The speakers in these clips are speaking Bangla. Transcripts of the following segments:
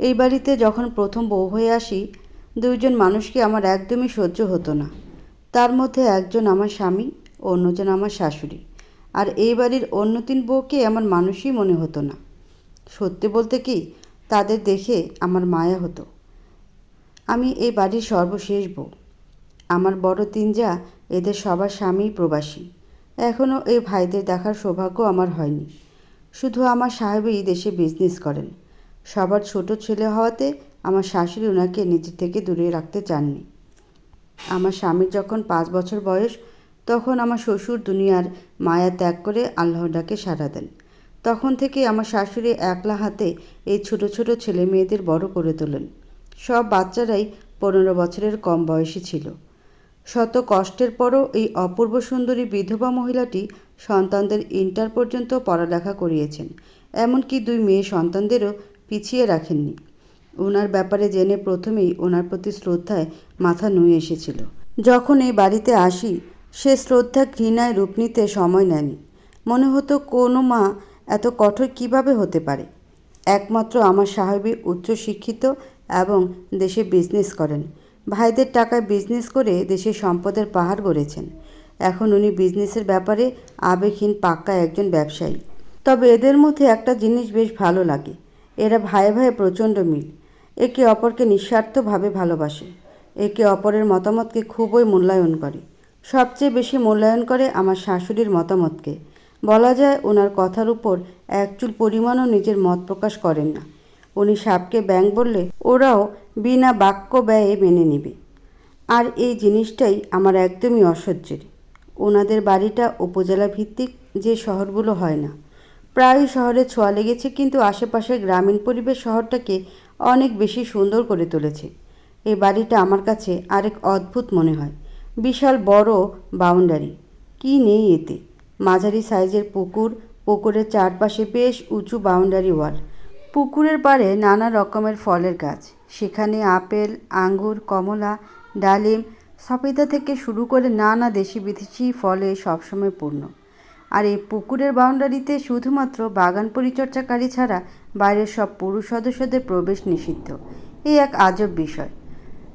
এই বাড়িতে যখন প্রথম বউ হয়ে আসি, দুইজন মানুষকে আমার একদমই সহ্য হতো না। তার মধ্যে একজন আমার স্বামী, অন্যজন আমার শাশুড়ি। আর এই বাড়ির অন্য তিন বউকে আমার মানুষই মনে হতো না। সত্যি বলতে কি, তাদের দেখে আমার মায়া হতো। আমি এই বাড়ির সর্বশেষ বউ। আমার বড় তিন যা, এদের সবার স্বামীই প্রবাসী। এখনও এই ভাইদের দেখার সৌভাগ্য আমার হয়নি। শুধু আমার সাহেবই দেশে বিজনেস করেন। সবার ছোট ছেলে হওয়াতে আমার শাশুড়ি ওনাকে নিজের থেকে দূরে রাখতে চাননি। আমার স্বামীর যখন 5 বছর বয়স, তখন আমার শ্বশুর দুনিয়ার মায়া ত্যাগ করে আল্লাহর ডাকে সাড়া দেন। তখন থেকে আমার শাশুড়ি একলা হাতে এই ছোট ছোট ছেলে মেয়েদের বড় করে তোলেন। সব বাচ্চারাই 15 বছরের কম বয়সী ছিল। শত কষ্টের পরও এই অপূর্ব সুন্দরী বিধবা মহিলাটি সন্তানদের ইন্টার পর্যন্ত পড়ালেখা করিয়েছেন। এমনকি 2 মেয়ে সন্তানদেরও পিছিয়ে রাখেননি। ওনার ব্যাপারে জেনে প্রথমেই ওনার প্রতি শ্রদ্ধায় মাথা নুয়ে এসেছিল। যখন এই বাড়িতে আসি, সে শ্রদ্ধা ঘৃণায় রূপ নিতে সময় নেয়নি। মনে হতো কোনো মা এত কঠোর কিভাবে হতে পারে। একমাত্র আমার সাহেবই উচ্চশিক্ষিত এবং দেশে বিজনেস করেন। ভাইদের টাকায় বিজনেস করে দেশের সম্পদের পাহাড় গড়েছেন। এখন উনি বিজনেসের ব্যাপারে আবেগহীন পাক্কা একজন ব্যবসায়ী। তবে এদের মধ্যে একটা জিনিস বেশ ভালো লাগে, এরা ভাইয়ে ভাইয়ে প্রচণ্ড মিল। একে অপরকে নিঃস্বার্থভাবে ভালোবাসে। একে অপরের মতামতকে খুবই মূল্যায়ন করে। সবচেয়ে বেশি মূল্যায়ন করে আমার শাশুড়ির মতামতকে। বলা যায় ওনার কথার উপর এক চুল পরিমাণও নিজের মত প্রকাশ করেন না। উনি সাপকে ব্যাঙ বললে ওরাও বিনা বাক্য ব্যয়ে মেনে নেবে। আর এই জিনিসটাই আমার একদমই অসহ্যের। ওনাদের বাড়িটা উপজেলা ভিত্তিক, যে শহরগুলো হয় না। প্রায়ই শহরে ছোঁয়া লেগেছে, কিন্তু আশেপাশের গ্রামীণ পরিবেশ শহরটাকে অনেক বেশি সুন্দর করে তুলেছে। এই বাড়িটা আমার কাছে আরেক অদ্ভুত মনে হয়। বিশাল বড় বাউন্ডারি, কি নেই এতে। মাঝারি সাইজের পুকুর, পুকুরের চারপাশে বেশ উঁচু বাউন্ডারি ওয়াল। পুকুরের পাড়ে নানা রকমের ফলের গাছ। সেখানে আপেল, আঙ্গুর, কমলা, ডালিম, সবেদা থেকে শুরু করে নানা দেশি বিদেশি ফলে সবসময় পূর্ণ। আর এই পুকুরের বাউন্ডারিতে শুধুমাত্র বাগান পরিচর্যাকারী ছাড়া বাইরের সব পুরুষ সদস্যদের প্রবেশ নিষিদ্ধ। এই এক আজব বিষয়।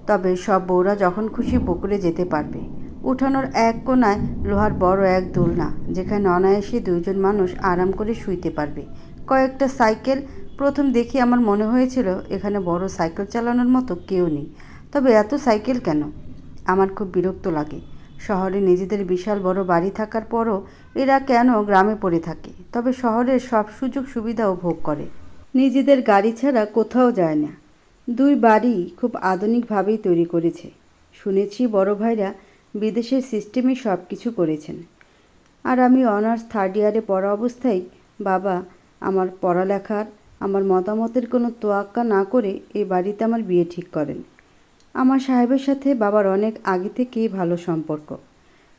তবে সব বউরা যখন খুশি পুকুরে যেতে পারবে। উঠানোর এক কোণায় লোহার বড় এক দোলনা, যেখানে অনায়াসে 2জন মানুষ আরাম করে শুইতে পারবে। কয়েকটা সাইকেল। প্রথম দেখে আমার মনে হয়েছিল এখানে বড় সাইকেল চালানোর মতো কেউ নেই। তবে এত সাইকেল কেন? আমার খুব বিরক্ত লাগে। শহরে নিজেদের বিশাল বড় বাড়ি থাকার পরও এরা কেন গ্রামে পড়ে থাকে? তবে শহরের সব সুযোগ সুবিধাও ভোগ করে, নিজেদের গাড়ি ছাড়া কোথাও যায় না। 2 বাড়ি খুব আধুনিকভাবেই তৈরি করেছে। শুনেছি বড় ভাইরা বিদেশের সিস্টেমে সব কিছু করেছেন। আর আমি অনার্স 3rd ইয়ারে পড়া অবস্থায় বাবা আমার পড়ালেখার, আমার মতামতের কোনো তোয়াক্কা না করে এই বাড়িতে আমার বিয়ে ঠিক করেন। আমার সাহেবের সাথে বাবার অনেক আগে থেকেই ভালো সম্পর্ক।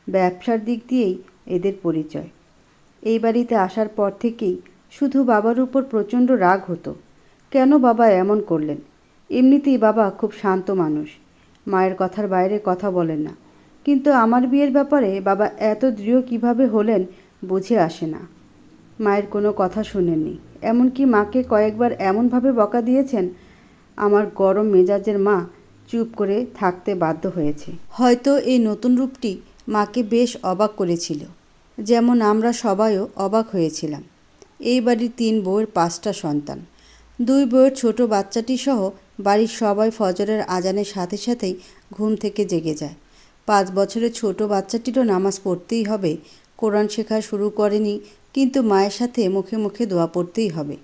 ব্যবসার দিক দিয়েই এদের পরিচয়। এই বাড়িতে আসার পর থেকেই শুধু বাবার উপর প্রচণ্ড রাগ হতো। কেন বাবা এমন করলেন? এমনিতেই বাবা খুব শান্ত মানুষ, মায়ের কথার বাইরে কথা বলেন না। কিন্তু আমার বিয়ের ব্যাপারে বাবা এত দৃঢ় কিভাবে হলেন বুঝে আসে না। মায়ের কোনো কথা শোনেননি। এমনকি মাকে কয়েকবার এমনভাবে বকা দিয়েছেন, আমার গরম মেজাজের মা চুপ করে থাকতে বাধ্য হয়েছে। হয়তো এই নতুন রূপটি মাকে বেশ অবাক করেছিল, যেমন আমরা সবাইও অবাক হয়েছিলাম। এই বাড়ির 3 বউয়ের 5টা সন্তান। 2 বউয়ের ছোট বাচ্চাটি সহ বাড়ির সবাই ফজরের আজানের সাথে সাথেই ঘুম থেকে জেগে যায়। 5 বছরের ছোট বাচ্চাটিরও নামাজ পড়তেই হবে। কোরআন শেখা শুরু করেনি, কিন্তু মায়ের সাথে মুখে মুখে দোয়া পড়তেই হবে।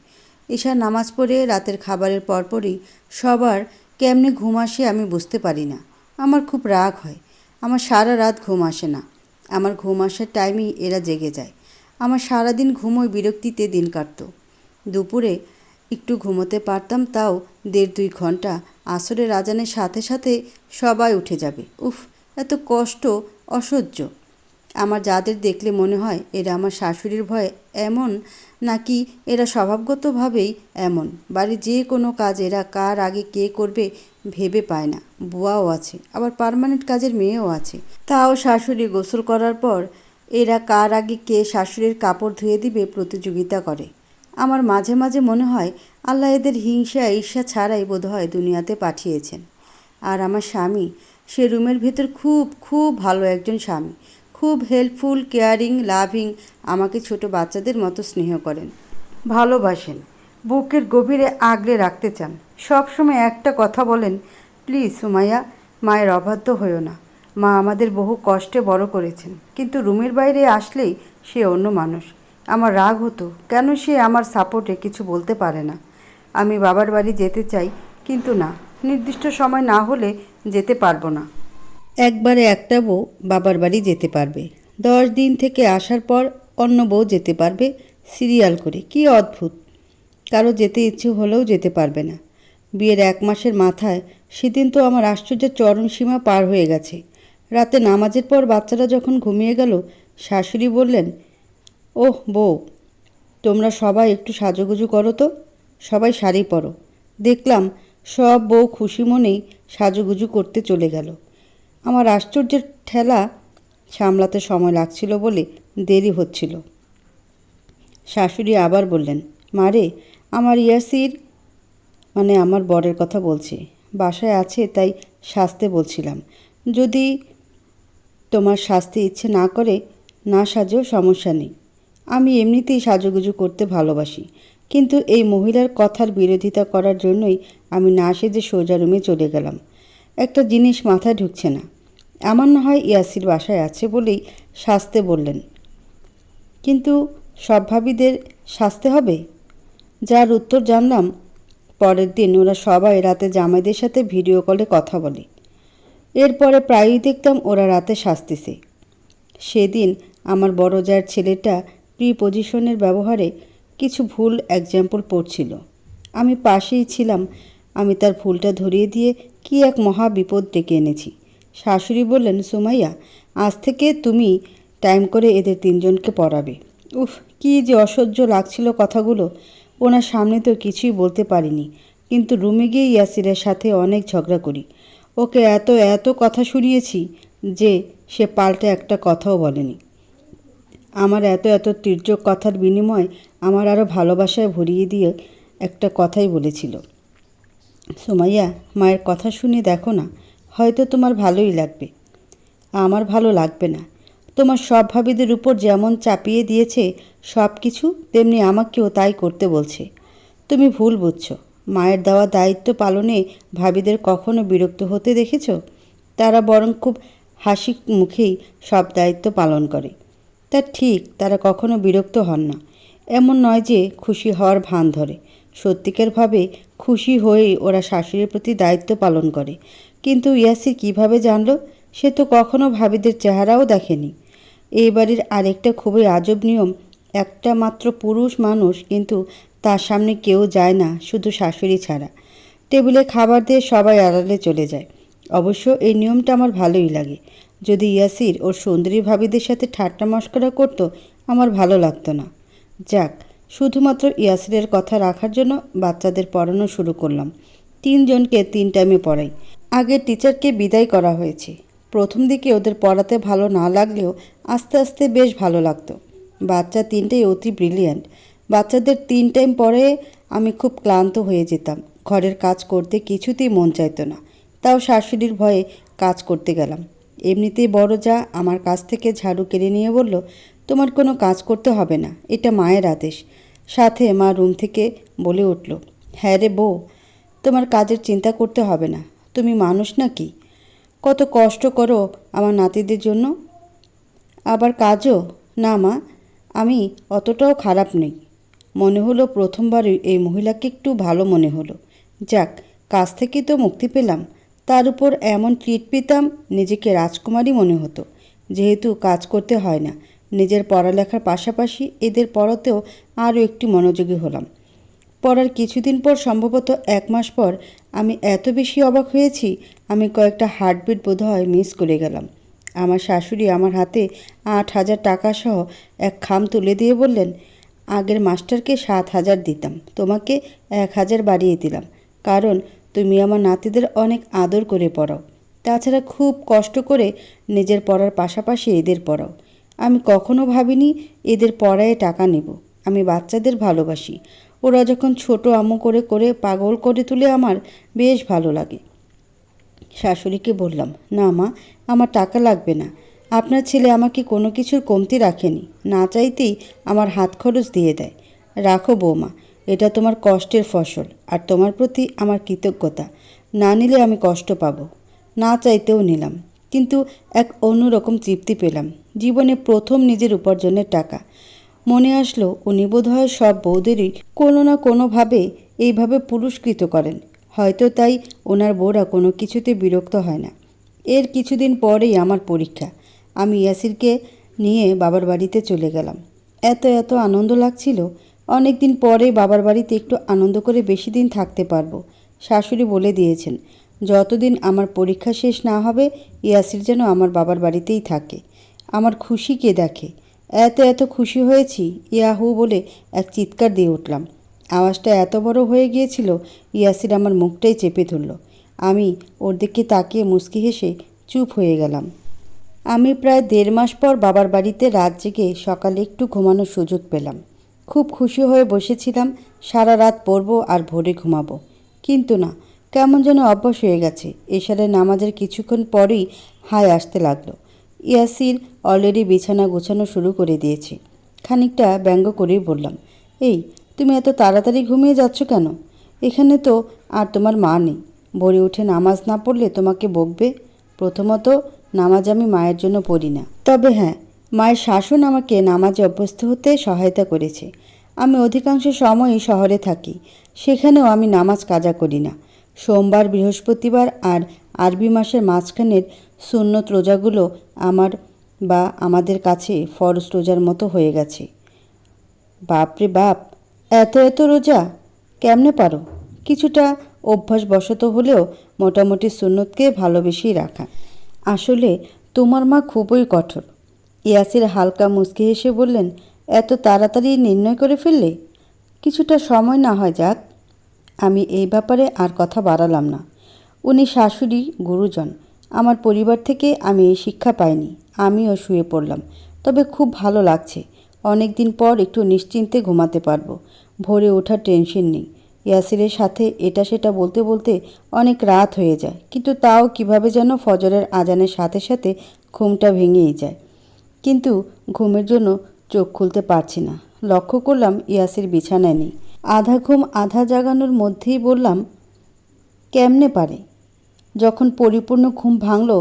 এশার নামাজ পড়ে রাতের খাবারের পরপরই সবার কেমনে ঘুম আসে আমি বুঝতে পারি না। আমার খুব রাগ হয়। আমার সারা রাত ঘুম আসে না। আমার ঘুম আসার টাইমেই এরা জেগে যায়। আমার সারাদিন ঘুমোয় বিরক্তিতে দিন কাটত। দুপুরে একটু ঘুমোতে পারতাম, তাও 1.5-2 ঘন্টা। আসরের আজানের সাথে সাথে সবাই উঠে যাবে। উফ, এত কষ্ট, অসহ্য। আমার যাদের দেখলে মনে হয় এরা আমার শাশুড়ির ভয়ে এমন, নাকি এরা স্বভাবগতভাবেই এমন। বাড়ির যে কোনো কাজ এরা কার আগে কে করবে ভেবে পায় না। বুয়াও আছে, আবার পার্মানেন্ট কাজের মেয়েও আছে। তাও শাশুড়ি গোসল করার পর এরা কার আগে কে শাশুড়ির কাপড় ধুয়ে দিবে প্রতিযোগিতা করে। আমার মাঝে মাঝে মনে হয় আল্লাহ এদের হিংসা ঈর্ষা ছাড়াই বোধহয় দুনিয়াতে পাঠিয়েছেন। আর আমার স্বামী, সে রুমের ভেতর খুব খুব ভালো একজন স্বামী, খুব হেল্পফুল, কেয়ারিং, লাভিং, আমাকে ছোট বাচ্চাদের মতো স্নেহ করেন, ভালোবাসেন, বুকের গভীরে আগলে রাখতে চান। সবসময় একটা কথা বলেন, প্লিজ সুমাইয়া, মায়ের অবাধ্য হইও না, মা আমাদের বহু কষ্টে বড় করেছেন। কিন্তু রুমের বাইরে আসলেই সে অন্য মানুষ। আমার রাগ হতো কেন সে আমার সাপোর্টে কিছু বলতে পারে না। আমি বাবার বাড়ি যেতে চাই, কিন্তু না, নির্দিষ্ট সময় না হলে যেতে পারবো না। একবারে একটা বউ বাবার বাড়ি যেতে পারবে, 10 দিন থেকে আসার পর অন্য বউ যেতে পারবে সিরিয়াল করে। কি অদ্ভুত! কারো যেতে ইচ্ছে হলেও যেতে পারবে না। বিয়ের 1 মাসের মাথায় সেদিন তো আমার আশ্চর্যের চরম সীমা পার হয়ে গেছে। রাতে নামাজের পর বাচ্চারা যখন ঘুমিয়ে গেল, শাশুড়ি বললেন, ওহ বউ, তোমরা সবাই একটু সাজুগুজু করো তো, সবাই শাড়ি পরো। দেখলাম সব বউ খুশি মনেই সাজুগুজু করতে চলে গেল। আমার আশ্চর্যের ঠেলা সামলাতে সময় লাগছিল বলে দেরি হচ্ছিল। শাশুড়ি আবার বললেন, মারে, আমার ইয়াসির, মানে আমার বরের কথা বলছি, বাসায় আছে, তাই সাজতে বলছিলাম। যদি তোমার সাজতে ইচ্ছে না করে না সাজেও সমস্যা নেই। আমি এমনিতেই সাজুগুজু করতে ভালোবাসি, কিন্তু এই মহিলার কথার বিরোধিতা করার জন্যই আমি না সেজে সোজা রুমে চলে গেলাম। একটা জিনিস মাথায় ঢুকছে না। আমার না হয় ইয়াসির বাসায় আছে বলেই সাজতে বললেন, কিন্তু সব ভাবিদের সাজতে হবে? যার উত্তর জানলাম, পরের দিন ওরা সবাই রাতে জামাইদের সাথে ভিডিও কলে কথা বলে। এরপরে প্রায়ই দেখতাম ওরা রাতে সাজতেছে। সেদিন আমার বড় জায়ের ছেলেটা প্রিপোজিশনের ব্যবহারে কিছু ভুল এক্সাম্পল পড়ছিল। আমি পাশেই ছিলাম। আমি তার ভুলটা ধরিয়ে দিয়ে কি এক মহা বিপদ ডেকে এনেছি। শাশুড়ি বললেন, সুমাইয়া, আজ থেকে তুমি টাইম করে এদের 3জনকে পড়াবে। উফ, কি যে অসহ্য লাগছিল কথাগুলো। ওনার সামনে তো কিছুই বলতে পারিনি, কিন্তু রুমে গিয়ে ইয়াসিরের সাথে অনেক ঝগড়া করি। ওকে এত এত কথা শুনিয়েছি যে সে পাল্টে একটা কথাও বলেনি। আমার এত এত তীর্যক কথার বিনিময়ে আমার আরও ভালোবাসায় ভরিয়ে দিয়ে একটা কথাই বলেছিল, সুমাইয়া, মায়ের কথা শুনে দেখো না, হয়তো তোমার ভালোই লাগবে। আমার ভালো লাগবে না। তোমার সব ভাবিদের উপর যেমন চাপিয়ে দিয়েছে সব কিছু, তেমনি আমাকেও তাই করতে বলছে। তুমি ভুল বুঝছো। মায়ের দেওয়া দায়িত্ব পালনে ভাবিদের কখনো বিরক্ত হতে দেখেছ? তারা বরং খুব হাসি মুখেই সব দায়িত্ব পালন করে। তা ঠিক, তারা কখনো বিরক্ত হন না। এমন নয় যে খুশি হওয়ার ভান ধরে। সত্যিকারভাবে খুশি হয়েই ওরা শাশুড়ির প্রতি দায়িত্ব পালন করে। কিন্তু ইয়াসির কিভাবে জানল? সে তো কখনো ভাবিদের চেহারাও দেখেনি। এই বাড়ির আরেকটা খুবই আজব নিয়ম, একটা মাত্র পুরুষ মানুষ, কিন্তু তার সামনে কেউ যায় না, শুধু শাশুড়ি ছাড়া। টেবিলে খাবার দিয়ে সবাই আড়ালে চলে যায়। অবশ্য এই নিয়মটা আমার ভালোই লাগে। যদি ইয়াসির ওর সুন্দরী ভাবিদের সাথে ঠাট্টা মশকরা করতো, আমার ভালো লাগতো না। যাক, শুধুমাত্র ইয়াসিরের কথা রাখার জন্য বাচ্চাদের পড়ানো শুরু করলাম। 3জনকে 3 টাইমে পড়াই। আগের টিচারকে বিদায় করা হয়েছে। প্রথম দিকে ওদের পড়াতে ভালো না লাগলেও আস্তে আস্তে বেশ ভালো লাগতো। বাচ্চা 3টাই অতি ব্রিলিয়ান্ট। বাচ্চাদের 3 টাইম পড়ে আমি খুব ক্লান্ত হয়ে যেতাম। ঘরের কাজ করতে কিছুতেই মন চাইতো না। তাও শাশুড়ির ভয়ে কাজ করতে গেলাম। এমনিতেই বড় যা আমার কাছ থেকে ঝাড়ু কেড়ে নিয়ে বলল, তোমার কোনো কাজ করতে হবে না, এটা মায়ের আদেশ। সাথে মা রুম থেকে বলে উঠল, হ্যাঁ রে বউ, তোমার কাজের চিন্তা করতে হবে না। তুমি মানুষ নাকি? কত কষ্ট করো আমার নাতিদের জন্য। আবার কাজও? না মা, আমি অতটাও খারাপ নেই। মনে হলো প্রথমবারই এই মহিলাকে একটু ভালো মনে হলো। যাক, কাজ থেকে তো মুক্তি পেলাম। তার উপর এমন ট্রিট পেতাম, নিজেকে রাজকুমারী মনে হতো। যেহেতু কাজ করতে হয় না, নিজের পড়ালেখার পাশাপাশি এদের পড়াতেও আরও একটু মনোযোগী হলাম। পড়ার কিছুদিন পর, সম্ভবত 1 মাস পর, আমি এত বেশি অবাক হয়েছি, আমি কয়েকটা হার্টবিট বোধহয় মিস করে গেলাম। আমার শাশুড়ি আমার হাতে 8,000 টাকা সহ এক খাম তুলে দিয়ে বললেন, আগের মাস্টারকে 7,000 দিতাম, তোমাকে 1,000 বাড়িয়ে দিলাম, কারণ তুমি আমার নাতিদের অনেক আদর করে পড়াও। তাছাড়া খুব কষ্ট করে নিজের পড়ার পাশাপাশি এদের পড়াও। আমি কখনো ভাবিনি এদের পড়ায় টাকা নেব। আমি বাচ্চাদের ভালোবাসি। ওরা যখন ছোট আম্মু করে করে পাগল করে তুলে আমার বেশ ভালো লাগে। শাশুড়িকে বললাম, না মা, আমার টাকা লাগবে না। আপনার ছেলে আমাকে কোনো কিছুর কমতি রাখেনি, না চাইতেই আমার হাত খরচ দিয়ে দেয়। রাখো বৌমা, এটা তোমার কষ্টের ফসল, আর তোমার প্রতি আমার কৃতজ্ঞতা। না নিলে আমি কষ্ট পাবো। না চাইতেও নিলাম, কিন্তু এক অন্যরকম তৃপ্তি পেলাম। জীবনে প্রথম নিজের উপার্জনের টাকা। মনে আসলো উনি বোধহয় সব বউদেরই কোনো না কোনোভাবে এইভাবে পুরস্কৃত করেন। হয়তো তাই ওনার বউরা কোনো কিছুতে বিরক্ত হয় না। এর কিছুদিন পরেই আমার পরীক্ষা। আমি ইয়াসিরকে নিয়ে বাবার বাড়িতে চলে গেলাম। এত এত আনন্দ লাগছিল। অনেক দিন পরে বাবার বাড়িতে একটু আনন্দ করে বেশি দিন থাকতে পারবো। শাশুড়ি বলে দিয়েছেন, যতদিন আমার পরীক্ষা শেষ না হবে ইয়াসির যেন আমার বাবার বাড়িতেই থাকে। আমার খুশি কে দেখে। এত এত খুশি হয়েছি, ইয়াহু বলে এক চিৎকার দিয়ে উঠলাম। আওয়াজটা এত বড় হয়ে গিয়েছিল, ইয়াসির আমার মুখটাই চেপে ধরল। আমি ওর দিকে তাকিয়ে মুচকি হেসে চুপ হয়ে গেলাম। আমি প্রায় 1.5 মাস পর বাবার বাড়িতে রাত জেগে সকালে একটু ঘুমানোর সুযোগ পেলাম। খুব খুশি হয়ে বসেছিলাম, সারা রাত পড়ব আর ভোরে ঘুমাবো। কিন্তু না, কেমন যেন অভ্যাস হয়ে গেছে। এশারের নামাজের কিছুক্ষণ পরেই হাই আসতে লাগলো। ইয়াসির অলরেডি বিছানা গোছানো শুরু করে দিয়েছে। খানিকটা ব্যঙ্গ করেই বললাম, এই তুমি এত তাড়াতাড়ি ঘুমিয়ে যাচ্ছ কেন? এখানে তো আর তোমার মা নেই। ভোরে উঠে নামাজ না পড়লে তোমাকে বকবে। প্রথমত, নামাজ আমি মায়ের জন্য পড়ি না, তবে হ্যাঁ, মায়ের শাসন আমাকে নামাজে অভ্যস্ত হতে সহায়তা করেছে। আমি অধিকাংশ সময়ই শহরে থাকি, সেখানেও আমি নামাজ কাজা করি না। সোমবার, বৃহস্পতিবার আর আরবি মাসের মাঝখানের সুন্নত রোজাগুলো আমার বা আমাদের কাছে ফরজ রোজার মতো হয়ে গেছে। বাপরে বাপ, এত এত রোজা কেমনে পারো? কিছুটা অভ্যাসবশত হলেও মোটামুটি সুন্নতকে ভালোবেসেই রাখা। আসলে তোমার মা খুবই কঠোর। ইয়াসির হালকা মুচকি হেসে বললেন, এত তাড়াতাড়ি নির্ণয় করে ফেললে? কিছুটা সময় না হয় যাক। আমি এই ব্যাপারে আর কথা বাড়ালাম না। উনি শাশুড়ি, গুরুজন। আমার পরিবার থেকে আমি এই শিক্ষা পাইনি। আমিও শুয়ে পড়লাম। তবে খুব ভালো লাগছে। অনেক দিন পর একটু নিশ্চিন্তে ঘুমাতে পারবো। ভোরে ওঠার টেনশন নেই। ইয়াসিরের সাথে এটা সেটা বলতে বলতে অনেক রাত হয়ে যায়, কিন্তু তাও কিভাবে যেন ফজরের আজানের সাথে সাথে ঘুমটা ভেঙেই যায়। কিন্তু ঘুমের জন্য চোখ খুলতে পারছি না। লক্ষ্য করলাম ইয়াসির বিছানায় নেই। আধা ঘুম আধা জাগানোর মধ্যেই বললাম, কেমনে পারে? যখন পরিপূর্ণ ঘুম ভাঙল,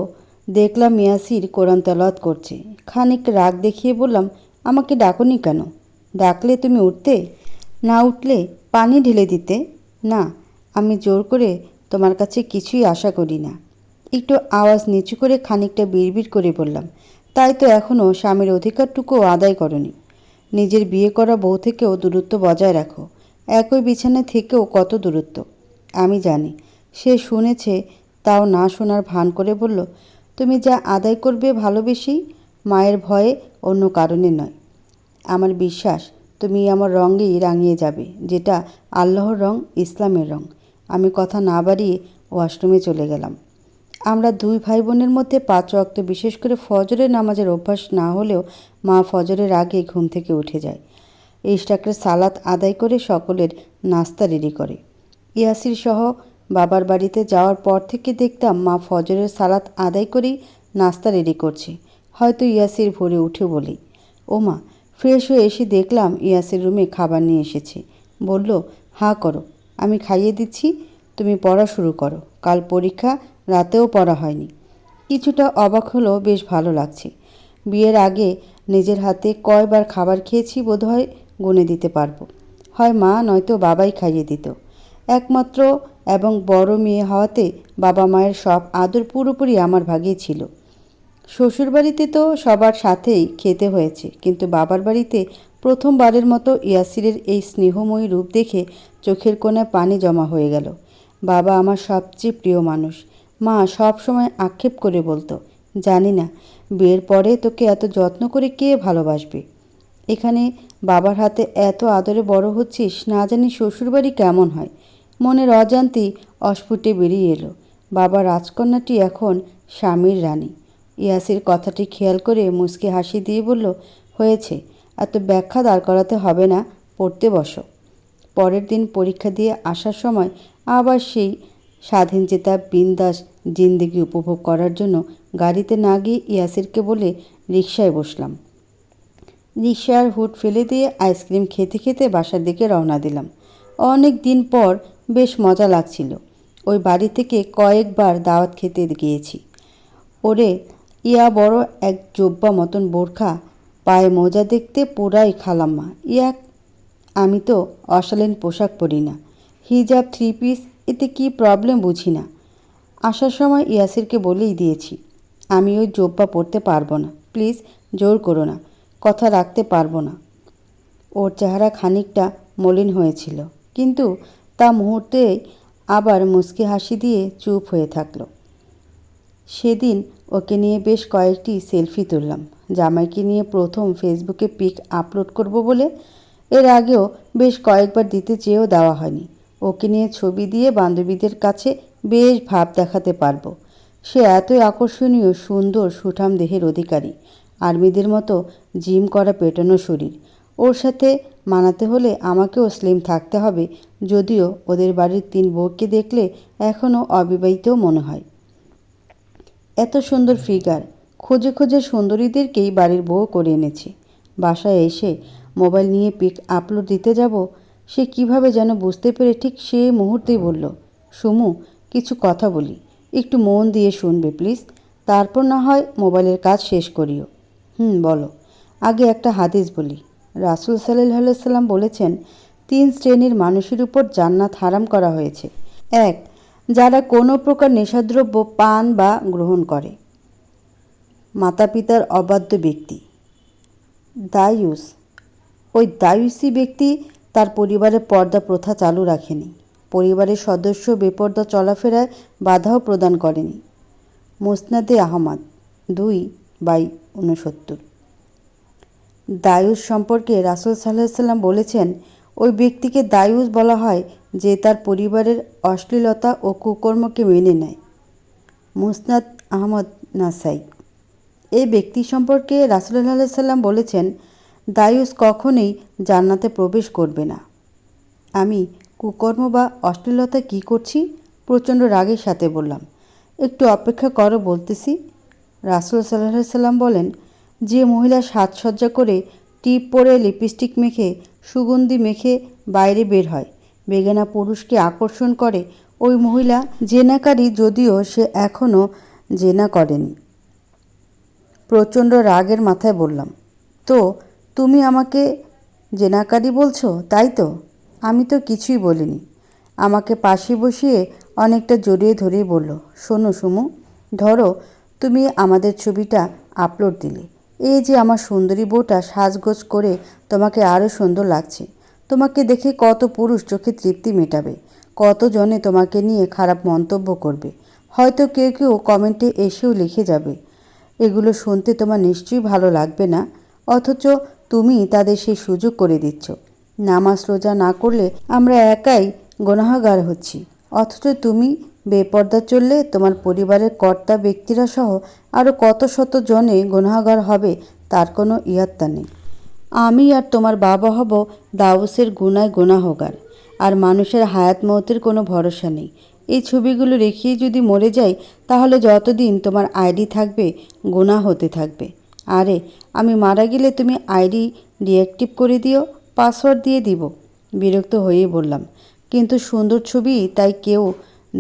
দেখলাম ইয়াসির কোরআন তেলাওয়াত করছে। খানিক রাগ দেখিয়ে বললাম, আমাকে ডাকনি কেন? ডাকলে তুমি উঠতে? না উঠলে পানি ঢেলে দিতে? না, আমি জোর করে তোমার কাছে কিছুই আশা করি না। একটু আওয়াজ নিচু করে খানিকটা বিড়বিড় করে বললাম, তাই তো এখনও স্বামীর অধিকারটুকুও আদায় করনি। নিজের বিয়ে করা বউ থেকেও দূরত্ব বজায় রাখো। একই বিছানায় থেকেও কত দূরত্ব। আমি জানি। সে শুনেছে, তাও না শোনার ভান করে বলল, তুমি যা আদায় করবে ভালোবেসেই, মায়ের ভয়ে, অন্য কারণে নয়। আমার বিশ্বাস তুমি আমার রঙেই রাঙিয়ে যাবে, যেটা আল্লাহর রং, ইসলামের রং। আমি কথা না বাড়িয়ে ওয়াশরুমে চলে গেলাম। আমরা 2 ভাই বোনের মধ্যে 5 ওয়াক্ত, বিশেষ করে ফজরের নামাজের অভ্যাস না হলেও মা ফজরের আগে ঘুম থেকে উঠে যায়। ইশরাকের সালাত আদায় করে সকলের নাস্তা রেডি করে। ইয়াসির সহ বাবার বাড়িতে যাওয়ার পর থেকে দেখতাম মা ফজরের সালাত আদায় করেই নাস্তা রেডি করছে। হয়তো ইয়াসির ভোরে উঠে বলেই। ও মা, ফ্রেশ হয়ে এসে দেখলাম ইয়াসির রুমে খাবার নিয়ে এসেছে। বলল, হাঁ করো, আমি খাইয়ে দিচ্ছি, তুমি পড়া শুরু করো। কাল পরীক্ষা, রাতেও পড়া হয়নি। কিছুটা অবাক হলেও বেশ ভালো লাগছে। বিয়ের আগে নিজের হাতে কয়বার খাবার খেয়েছি বোধহয় গুনে দিতে পারবো। হয় মা নয়তো বাবাই খাইয়ে দিত। একমাত্র এবং বড় মেয়ে হওয়াতে বাবা মায়ের সব আদর পুরোপুরি আমার ভাগেই ছিল। শ্বশুরবাড়িতে তো সবার সাথেই খেতে হয়েছে, কিন্তু বাবার বাড়িতে প্রথমবারের মতো ইয়াসিরের এই স্নেহময়ী রূপ দেখে চোখের কোণায় পানি জমা হয়ে গেল। বাবা আমার সবচেয়ে প্রিয় মানুষ। মা সব সময় আক্ষেপ করে বলতো, জানি না বিয়ের পরে তোকে এত যত্ন করে কে ভালোবাসবে। এখানে বাবার হাতে এত আদরে বড় হচ্ছিস, না জানি শ্বশুরবাড়ি কেমন হয়। মনের অজান্তেই অস্ফুটে বেরিয়ে এলো, বাবা রাজকন্যাটি এখন স্বামীর রানী। ইয়াসির কথাটি খেয়াল করে মুচকি হাসি দিয়ে বলল, হয়েছে, এত ব্যাখ্যা দাঁড় করাতে হবে না, পড়তে বসো। পরের দিন পরীক্ষা দিয়ে আসার সময় আবার সেই স্বাধীনচেতা বিন্দাস জিন্দেগি উপভোগ করার জন্য গাড়িতে না গিয়ে ইয়াসিরকে বলে রিকশায় বসলাম। রিকশার হুড ফেলে দিয়ে আইসক্রিম খেতে খেতে বাসার দিকে রওনা দিলাম। অনেক দিন পর বেশ মজা লাগছিল। ওই বাড়ি থেকে কয়েকবার দাওয়াত খেতে গিয়েছি। ওরে ইয়া বড় এক জোব্বা মতন বোরখা, পায়ে মোজা দেখতে পুরাই খালাম্মা। ইয়াক, আমি তো অশালীন পোশাক পরি না, হিজাব, থ্রি পিস, এতে কি প্রবলেম বুঝি না। আসার সময় ইয়াসিরকে বলেই দিয়েছি আমি ওই জোব্বা পরতে পারবো না, প্লিজ জোর করো না, কথা রাখতে পারবো না। ওর চেহারা খানিকটা মলিন হয়েছিল, কিন্তু তা মুহূর্তে আবার মুচকি হাসি দিয়ে চুপ হয়ে থাকলো। সেদিন ওকে নিয়ে বেশ কয়েকটি সেলফি তুললাম। জামাইকে নিয়ে প্রথম ফেসবুকে পিক আপলোড করব বলে। এর আগেও বেশ কয়েকবার দিতে চেয়েও দেওয়া হয়নি। ওকে নিয়ে ছবি দিয়ে বান্ধবীদের কাছে বেশ ভাব দেখাতে পারবো। সে এতই আকর্ষণীয়, সুন্দর, সুঠাম দেহের অধিকারী, আর্মিদের মতো জিম করা পেটানো শরীর। ওর সাথে মানাতে হলে আমাকেও স্লিম থাকতে হবে, যদিও ওদের বাড়ির 3 বউকে দেখলে এখনও অবিবাহিতও মনে হয়। এত সুন্দর ফিগার, খুঁজে খুঁজে সুন্দরীদেরকেই বাড়ির বউ করে এনেছে। বাসায় এসে মোবাইল নিয়ে পিক আপলোড দিতে যাব, সে কিভাবে যেন বুঝতে পেরে ঠিক সেই মুহূর্তেই বলল, সুমু, কিছু কথা বলি, একটু মন দিয়ে শুনবে প্লিজ, তারপর না হয় মোবাইলের কাজ শেষ করিও। বলো। আগে একটা হাদিস বলি। রাসূল সাল্লাল্লাহু আলাইহি সাল্লাম বলেছেন, 3 শ্রেণীর মানুষের উপর জান্নাত হারাম করা হয়েছে। 1, যারা কোনো প্রকার নেশাদ্রব্য পান বা গ্রহণ করে। মাতা পিতার অবাধ্য ব্যক্তি। দায়ুস, ওই দায়ুসী ব্যক্তি তার পরিবারের পর্দা প্রথা চালু রাখেনি, পরিবারের সদস্য বেপর্দা চলাফেরায় বাধাও প্রদান করেনি। মুসনাদে আহমদ 2/69। দায়ুস সম্পর্কে রাসূল সাল্লাল্লাহু আলাইহি সাল্লাম বলেছেন, ওই ব্যক্তিকে দায়ুস বলা হয় যে তার পরিবারের অশ্লীলতা ও কুকর্মকে মেনে নেয়। মুসনাদ আহমদ নাসাই। এই ব্যক্তি সম্পর্কে রাসূলুল্লাহ সাল্লাল্লাহু আলাইহি সাল্লাম বলেছেন, দায়ুস কখনোই জান্নাতে প্রবেশ করবে না। আমি কুকর্ম বা অশ্লীলতা কী করছি? প্রচণ্ড রাগের সাথে বললাম, একটু অপেক্ষা করো, বলতেছি। রাসূল সাল্লাল্লাহু আলাইহি সাল্লাম বলেন, যে মহিলা সাজসজ্জা করে, টিপ পরে, লিপস্টিক মেখে, সুগন্ধি মেখে বাইরে বের হয়, বেগানা পুরুষকে আকর্ষণ করে, ওই মহিলা জেনাকারী, যদিও সে এখনও জেনা করেনি। প্রচণ্ড রাগের মাথায় বললাম, তো তুমি আমাকে জেনাকারী বলছো, তাই তো? আমি তো কিছুই বলিনি। আমাকে পাশে বসিয়ে অনেকটা জড়িয়ে ধরেই বলল, শোনো সুমু, ধরো তুমি আমাদের ছবিটা আপলোড দিলে, এই যে আমার সুন্দরী বউটা সাজগোজ করে তোমাকে আরও সুন্দর লাগছে, তোমাকে দেখে কত পুরুষ চোখে তৃপ্তি মেটাবে, কতজনে তোমাকে নিয়ে খারাপ মন্তব্য করবে, হয়তো কেউ কেউ কমেন্টে এসেও লিখে যাবে। এগুলো শুনতে তোমার নিশ্চয়ই ভালো লাগবে না, অথচ তুমি তাদের সেই সুযোগ করে দিচ্ছ। নামাজ রোজা না করলে আমরা একাই গুনাহগার হচ্ছি, অথচ তুমি বেপর্দা চললে তোমার পরিবারের কর্তা ব্যক্তিরা সহ আরও কত শত জনে গুনাহগার হবে, তার কোনো ইয়ত্তা নেই। আমি আর তোমার বাবা হব দাউসের গুনায় গুনাহগার, আর মানুষের হায়াত মওতের কোনো ভরসা নেই। এই ছবিগুলো রেখেই যদি মরে যাই, তাহলে যতদিন তোমার আইডি থাকবে গুনাহ হতে থাকবে। আরে আমি মারা গেলে তুমি আইডি ডিঅ্যাক্টিভ করে দিও, পাসওয়ার্ড দিয়ে দিব। বিরক্ত হয়েই বললাম, কিন্তু সুন্দর ছবি, তাই কেউ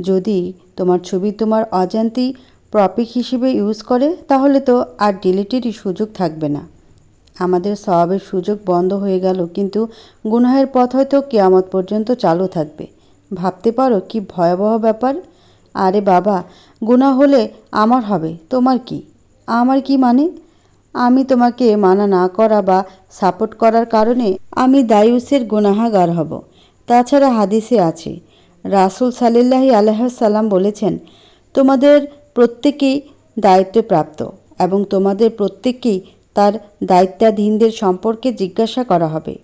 যদি তোমার ছবি তোমার অজান্তেই প্রপিক হিসেবে ইউজ করে, তাহলে তো আর ডিলিটেরই সুযোগ থাকবে না। আমাদের সওয়াবের সুযোগ বন্ধ হয়ে গেল, কিন্তু গুনাহের পথ হয়তো কিয়ামত পর্যন্ত চালু থাকবে। ভাবতে পারো কি ভয়াবহ ব্যাপার? আরে বাবা, গুনাহ হলে আমার হবে, তোমার কি? আমার কি মানে? আমি তোমাকে মানা না করা বা সাপোর্ট করার কারণে আমি দায়ুসের গুনাহগার হব। তাছাড়া হাদিসে আছে, রাসূল সাল্লাল্লাহু আলাইহি সাল্লাম বলেছেন, তোমাদের প্রত্যেকেই দায়িত্বপ্রাপ্ত এবং তোমাদের প্রত্যেককেই তার দায়িত্বাধীনদের সম্পর্কে জিজ্ঞাসা করা হবে।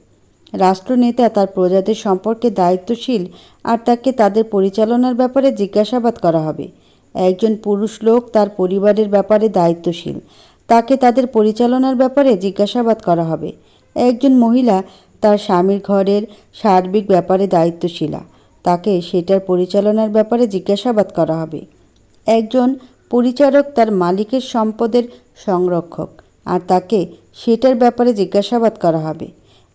রাষ্ট্রনেতা তার প্রজাদের সম্পর্কে দায়িত্বশীল, আর তাকে তাদের পরিচালনার ব্যাপারে জিজ্ঞাসাবাদ করা হবে। একজন পুরুষ লোক তার পরিবারের ব্যাপারে দায়িত্বশীল, তাকে তাদের পরিচালনার ব্যাপারে জিজ্ঞাসাবাদ করা হবে। একজন মহিলা তার স্বামীর ঘরের সার্বিক ব্যাপারে দায়িত্বশীলা, তাকে সেটার পরিচালনার ব্যাপারে জিজ্ঞাসাবাদ করা হবে। একজন পরিচারক তার মালিকের সম্পদের সংরক্ষক, আর তাকে সেটার ব্যাপারে জিজ্ঞাসাবাদ করা হবে।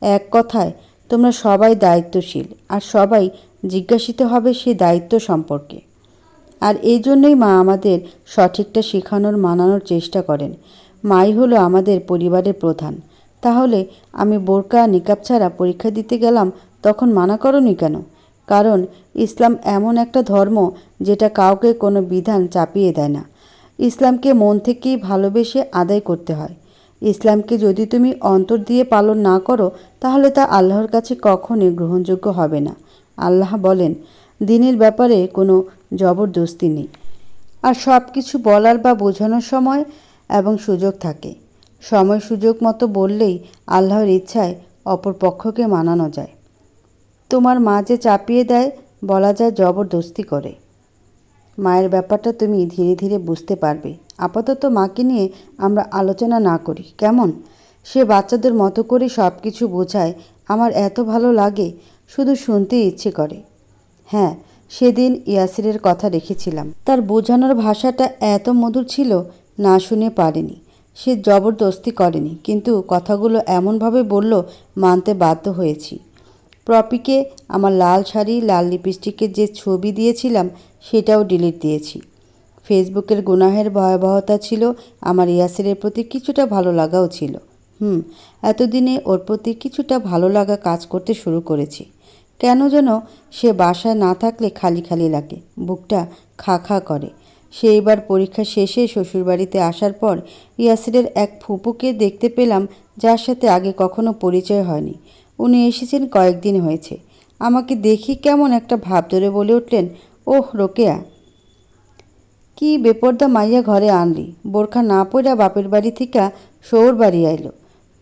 এক কথায়, তোমরা সবাই দায়িত্বশীল, আর সবাই জিজ্ঞাসিত হবে সেই দায়িত্ব সম্পর্কে। আর এই জন্যই মা আমাদের সঠিকটা শেখানোর মানানোর চেষ্টা করেন। মাই হলো আমাদের পরিবারের প্রধান। তাহলে আমি বোরকা নিকাব ছাড়া পরীক্ষা দিতে গেলাম, তখন মানা করোনি কেন? কারণ ইসলাম এমন একটা ধর্ম যেটা কাউকে কোনো বিধান চাপিয়ে দেয় না। ইসলামকে মন থেকেই ভালোবেসে আদায় করতে হয়। ইসলামকে যদি তুমি অন্তর দিয়ে পালন না করো, তাহলে তা আল্লাহর কাছে কখনোই গ্রহণযোগ্য হবে না। আল্লাহ বলেন, দিনের ব্যাপারে কোনো জবরদস্তি নেই, আর সব কিছু বলার বা বোঝানোর সময় এবং সুযোগ থাকে। সময় সুযোগ মতো বললেই আল্লাহর ইচ্ছায় অপর পক্ষকে মানানো যায়। তোমার মা যে চাপিয়ে দেয়, বলা যায় জবরদস্তি করে। মায়ের ব্যাপারটা তুমি ধীরে ধীরে বুঝতে পারবে। আপাতত মাকে নিয়ে আমরা আলোচনা না করি, কেমন? সে বাচ্চাদের মতো করে সব কিছু বোঝায়, আমার এত ভালো লাগে, শুধু শুনতেই ইচ্ছে করে। হ্যাঁ, সেদিন ইয়াসিরের কথা রেখেছিলাম। তার বোঝানোর ভাষাটা এত মধুর ছিল, না শুনে পারেনি। সে জবরদস্তি করেনি, কিন্তু কথাগুলো এমনভাবে বলল, মানতে বাধ্য হয়েছি। প্রপিকে আমার লাল শাড়ি, লাল লিপস্টিকের যে ছবি দিয়েছিলাম সেটাও ডিলিট দিয়েছি। ফেসবুকের গুনাহের ভয়াবহতা ছিল, আমার ইয়াসিরের প্রতি কিছুটা ভালো লাগাও ছিল। এতদিনে ওর প্রতি কিছুটা ভালো লাগা কাজ করতে শুরু করেছি। কেন যেন সে বাসায় না থাকলে খালি খালি লাগে, বুকটা খা খা করে। সে এবার পরীক্ষা শেষে শ্বশুরবাড়িতে আসার পর ইয়াসিরের এক ফুপুকে দেখতে পেলাম, যার সাথে আগে কখনো পরিচয় হয়নি। উনি এসেছেন কয়েকদিন হয়েছে। আমাকে দেখি কেমন একটা ভাব ধরে বলে উঠলেন, ওহ রোকেয়া, কি বেপর্দা মাইয়া ঘরে আনলি! বোরখা না পইরা বাপের বাড়ি থেকে শৌর বাড়ি আইলো।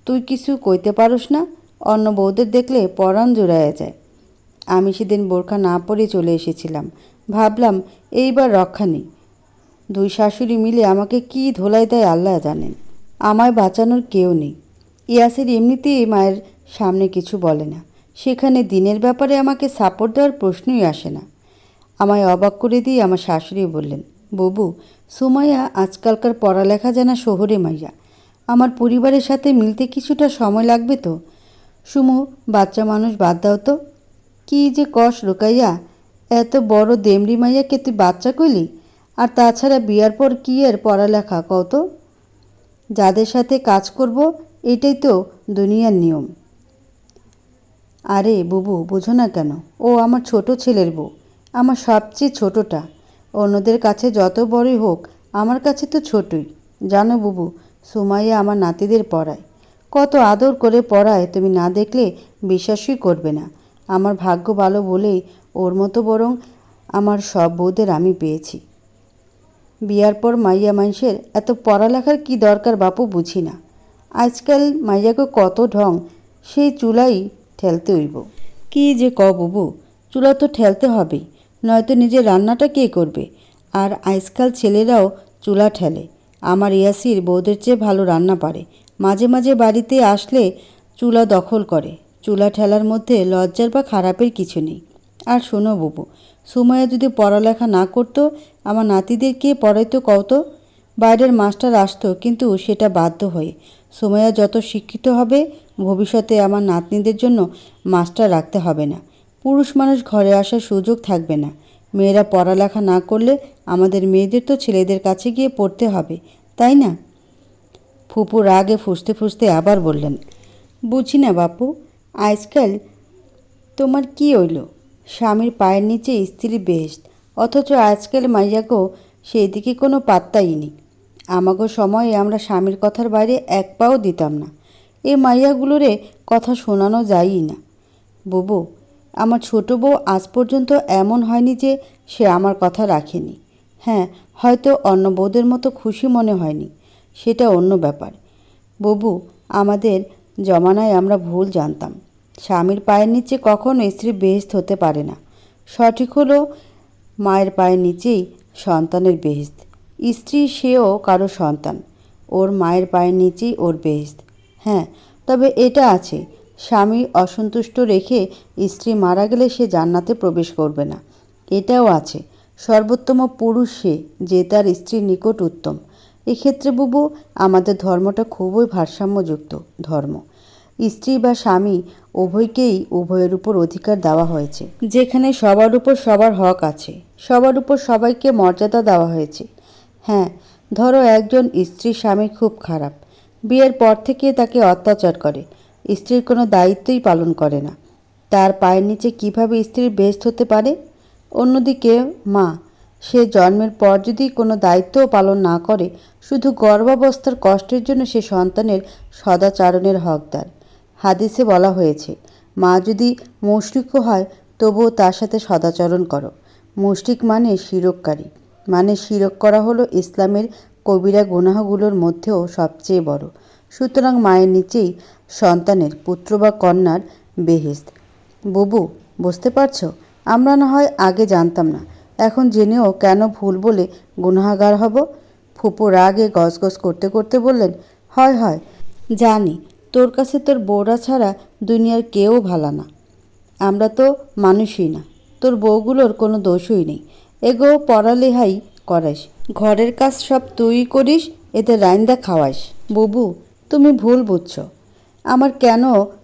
তুই কিছু কইতে পারস না? অন্য বউদের দেখলে পরাণ জুড়াইয়া যায়। আমি সেদিন বোরখা না পরে চলে এসেছিলাম। ভাবলাম এইবার রক্ষা নেই। দুই শাশুড়ি মিলে আমাকে কি ধোলাই দেয় আল্লাহ জানেন। আমায় বাঁচানোর কেউ নেই। ইয়াসির এমনিতেই মায়ের সামনে কিছু বলে না, সেখানে দিনের ব্যাপারে আমাকে সাপোর্ট দেওয়ার প্রশ্নই আসে না। আমায় অবাক করে দিয়ে আমার শাশুড়ি বললেন, বুবু, সুমাইয়া আজকালকার পড়ালেখা জানা শহরে মাইয়া, আমার পরিবারের সাথে মিলতে কিছুটা সময় লাগবে তো। সুমু, বাচ্চা মানুষ বাদ দাও তো। কি যে কষ রোকাইয়া, এত বড় দেমরি মাইয়াকে তুই বাচ্চা কইলি? আর তাছাড়া বিয়ার পর কি এর পড়ালেখা কত? যাদের সাথে কাজ করব, এটাই তো দুনিয়ার নিয়ম। আরে বুবু, বোঝো না কেন? ও আমার ছোট ছেলের বউ, আমার সবচেয়ে ছোটটা। অন্যদের কাছে যত বড়ই হোক, আমার কাছে তো ছোটই। জানো বুবু, সুমাইয়া আমার নাতিদের পড়ায়। কত আদর করে পড়ায়, তুমি না দেখলে বিশ্বাসই করবে না। আমার ভাগ্য ভালো বলেই ওর মতো বরং আমার সব বউদের আমি পেয়েছি। বিয়ার পর মাইয়া মানুষের এত পড়ালেখার কি দরকার বাপু, বুঝি না। আজকাল মাইয়াকে কত ঢং, সেই চুলাই ঠেলতে হইব। কি যে বুবু, চুলা তো ঠেলতে হবেই, নয়তো নিজের রান্নাটা কে করবে? আর আজকাল ছেলেরাও চুলা ঠেলে। আমার ইয়াসির বউদের চেয়ে ভালো রান্না পারে। মাঝে মাঝে বাড়িতে আসলে চুলা দখল করে। চুলা ঠেলার মধ্যে লজ্জার বা খারাপের কিছু নেই। আর শোনো বুবু, সুমাইয়া যদি পড়ালেখা না করতো, আমার নাতিদের কে পড়াইতো কত? বাইরের মাস্টার আসতো, কিন্তু সেটা বাধ্য হয়ে। সুমাইয়া যত শিক্ষিত হবে, ভবিষ্যতে আমার নাতনিদের জন্য মাস্টার রাখতে হবে না। পুরুষ মানুষ ঘরে আসার সুযোগ থাকবে না। মেয়েরা পড়ালেখা না করলে আমাদের মেয়েদের তো ছেলেদের কাছে গিয়ে পড়তে হবে, তাই না? ফুপু রাগে ফুঁসতে ফুঁসতে আবার বললেন, বুঝি না বাপু, আজকাল তোমার কি হইল? স্বামীর পায়ের নিচে স্ত্রী বেহেশত, অথচ আজকাল মাইয়াকেও সেই দিকে কোনো পাত্তাই নেই। আমাগো সময়ে আমরা স্বামীর কথার বাইরে এক পাও দিতাম না। এই মাইয়াগুলোরে কথা শোনানো যায়ই না। বুবু, আমার ছোট বউ আজ পর্যন্ত এমন হয়নি যে সে আমার কথা রাখেনি। হ্যাঁ, হয়তো অন্য বউদের মতো খুশি মনে হয়নি, সেটা অন্য ব্যাপার। বুবু, আমাদের জমানায় আমরা ভুল জানতাম। স্বামীর পায়ের নিচে কখনো স্ত্রী বেহেশত হতে পারে না। সঠিক হলো মায়ের পায়ের নিচেই সন্তানের বেহেশত। স্ত্রী সেও কারো সন্তান, ওর মায়ের পায়ের নিচেই ওর বেহেশত। হ্যাঁ, তবে এটা আছে, স্বামী অসন্তুষ্ট রেখে স্ত্রী মারা গেলে সে জান্নাতে প্রবেশ করবে না। এটাও আছে, সর্বোত্তম পুরুষ সে যে তার স্ত্রীর নিকট উত্তম। এক্ষেত্রে বুবু, আমাদের ধর্মটা খুবই ভারসাম্যযুক্ত ধর্ম। স্ত্রী বা স্বামী উভয়কেই উভয়ের উপর অধিকার দেওয়া হয়েছে, যেখানে সবার উপর সবার হক আছে, সবার উপর সবাইকে মর্যাদা দেওয়া হয়েছে। হ্যাঁ, ধরো একজন স্ত্রী স্বামী খুব খারাপ, বিয়ের পর থেকে তাকে অত্যাচার করে, স্ত্রীর কোনো দায়িত্বই পালন করে না, তার পায়ের নিচে কিভাবে স্ত্রীর বেহেশত হতে পারে? অন্যদিকে মা, সে জন্মের পর যদি কোনো দায়িত্বও পালন না করে, শুধু গর্ভাবস্থার কষ্টের জন্য সে সন্তানের সদাচারণের হকদার। হাদিসে বলা হয়েছে, মা যদি মুশরিকও হয় তবুও তার সাথে সদাচরণ করো। মুশরিক মানে শিরককারী, মানে শিরক করা হলো ইসলামের কবিরা গুনাহগুলোর মধ্যেও সবচেয়ে বড়। সুতরাং মায়ের নিচেই সন্তানের, পুত্র বা কন্যার বেহেশত। বুবু, বুঝতে পারছো? আমরা না হয় আগে জানতাম না, এখন জেনেও কেন ভুল বলে গুনাহগার হব? ফুপু রাগে গজগজ করতে করতে বললেন, হয় হয় জানি, তোর কাছে তোর বউরা ছাড়া দুনিয়ার কেউ ভালো না। আমরা তো মানুষই না, তোর বউগুলোর কোনো দোষই নেই। এগো পড়ালেহাই করাস, ঘরের কাজ সব তুই করিস, এতে রাইন্দা খাওয়াস। বুবু, তুমি ভুল বুঝছো। আমার কেন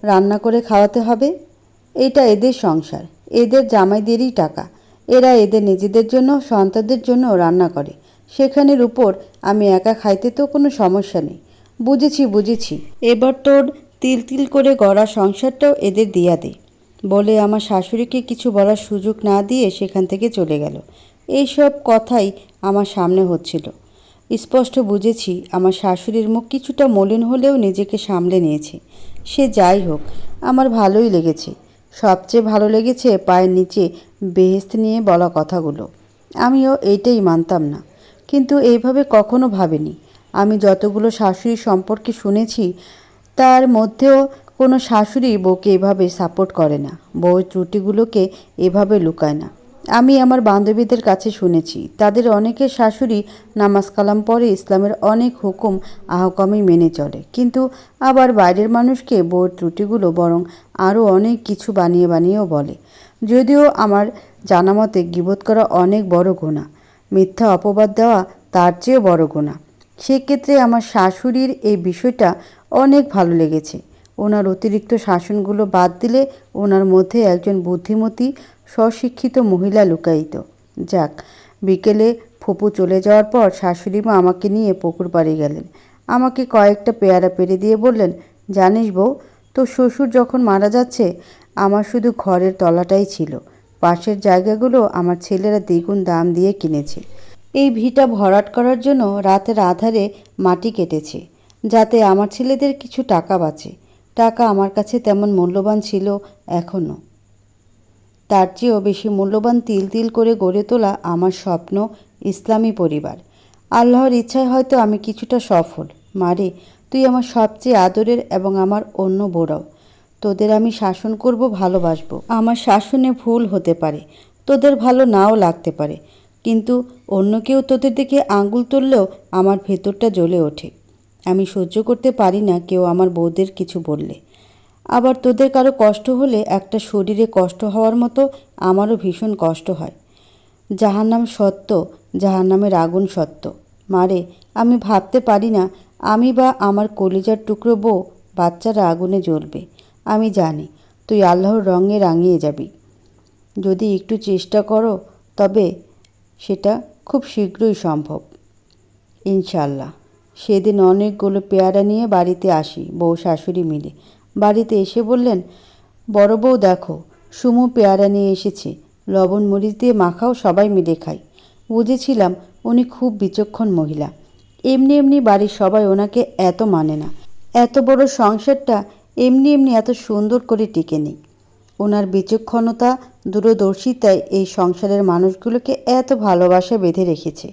রান্না করে খাওয়াতে হবে? এটা এদের সংসার, এদের জামাইদেরই টাকা। এরা এদের নিজেদের জন্য, সন্তানদের জন্য রান্না করে, সেখানের উপর আমি একা খাইতে তো কোনো সমস্যা নেই। বুঝেছি বুঝেছি, এবার তোর তিল তিল করে গড়া সংসারটাও এদের দিয়া দে, বলে আমার শাশুড়িকে কিছু বলার সুযোগ না দিয়ে সেখান থেকে চলে গেল। এইসব কথাই আমার সামনে হচ্ছিল। স্পষ্ট বুঝেছি আমার শাশুড়ির মুখ কিছুটা মলিন হলেও নিজেকে সামলে নিয়েছে। সে যাই হোক, আমার ভালোই লেগেছে। সবচেয়ে ভালো লেগেছে পায়ের নিচে বেহেশত নিয়ে বলা কথাগুলো। আমিও এইটাই মানতাম না, কিন্তু এইভাবে কখনো ভাবিনি। আমি যতগুলো শাশুড়ি সম্পর্কে শুনেছি তার মধ্যেও কোনো শাশুড়ি বউকে এভাবে সাপোর্ট করে না, বউয়ের ত্রুটিগুলোকে এভাবে লুকায় না। আমি আমার বান্ধবীদের কাছে শুনেছি তাদের অনেকের শাশুড়ি নামাজ কালাম পড়ে, ইসলামের অনেক হুকুম আহকামই মেনে চলে, কিন্তু আবার বাইরের মানুষকে বউয়ের ত্রুটিগুলো বরং আরও অনেক কিছু বানিয়ে বানিয়েও বলে। যদিও আমার জানা মতে গীবত করা অনেক বড় গুনাহ, মিথ্যা অপবাদ দেওয়া তার চেয়েও বড় গুনাহ। সেক্ষেত্রে আমার শাশুড়ির এই বিষয়টা অনেক ভালো লেগেছে। ওনার অতিরিক্ত শাসনগুলো বাদ দিলে ওনার মধ্যে একজন বুদ্ধিমতী স্বশিক্ষিত মহিলা লুকায়িত। যাক, বিকেলে ফুপু চলে যাওয়ার পর শাশুড়ি মা আমাকে নিয়ে পুকুর পাড়ে গেলেন। আমাকে কয়েকটা পেয়ারা পেড়ে দিয়ে বললেন, জানিস বউ, তোর শ্বশুর যখন মারা যাচ্ছে আমার শুধু ঘরের তলাটাই ছিল, পাশের জায়গাগুলো আমার ছেলেরা দ্বিগুণ দাম দিয়ে কিনেছে। এই ভিটা ভরাট করার জন্য রাতের আধারে মাটি কেটেছে, যাতে আমার ছেলেদের কিছু টাকা বাঁচে। টাকা আমার কাছে তেমন মূল্যবান ছিল এখনও, তার চেয়েও বেশি মূল্যবান তিল তিল করে গড়ে তোলা আমার স্বপ্ন ইসলামী পরিবার। আল্লাহর ইচ্ছায় হয়তো আমি কিছুটা সফল। মারে, তুই আমার সবচেয়ে আদরের এবং আমার অন্য বউরাও। তোদের আমি শাসন করব, ভালোবাসবো। আমার শাসনে ভুল হতে পারে, তোদের ভালো নাও লাগতে পারে, কিন্তু অন্য কেউ তোদের দিকে আঙুল তুললেও আমার ভেতরটা জ্বলে ওঠে। আমি সহ্য করতে পারি না কেউ আমার বউদের কিছু বললে। আবার তোদের কারো কষ্ট হলে একটা শরীরে কষ্ট হওয়ার মতো আমারও ভীষণ কষ্ট হয়। জাহান্নাম সত্য, জাহান্নামের আগুন সত্য। মারে, আমি ভাবতে পারি না আমি বা আমার কলিজার টুকরো বউ বাচ্চারা আগুনে জ্বলবে। আমি জানি তুই আল্লাহর রঙে রাঙিয়ে যাবি। যদি একটু চেষ্টা করো তবে সেটা খুব শীঘ্রই সম্ভব, ইনশাল্লাহ। সেদিন অনেকগুলো পেয়ারা নিয়ে বাড়িতে আসি বউ শাশুড়ি মিলে। বাড়িতে এসে বললেন, বড় বউ দেখো, সুমু পেয়ারা নিয়ে এসেছে, লবণ মরিচ দিয়ে মাখাও, সবাই মিলে খাই। বুঝেছিলাম উনি খুব বিচক্ষণ মহিলা। এমনি এমনি বাড়ির সবাই ওনাকে এত মানে না। এত বড় সংসারটা এমনি এমনি এত সুন্দর করে টিকে নেই। ওনার বিচক্ষণতা, দূরদর্শিতায় এই সংসারের মানুষগুলোকে এত ভালোবাসা বেঁধে রেখেছে।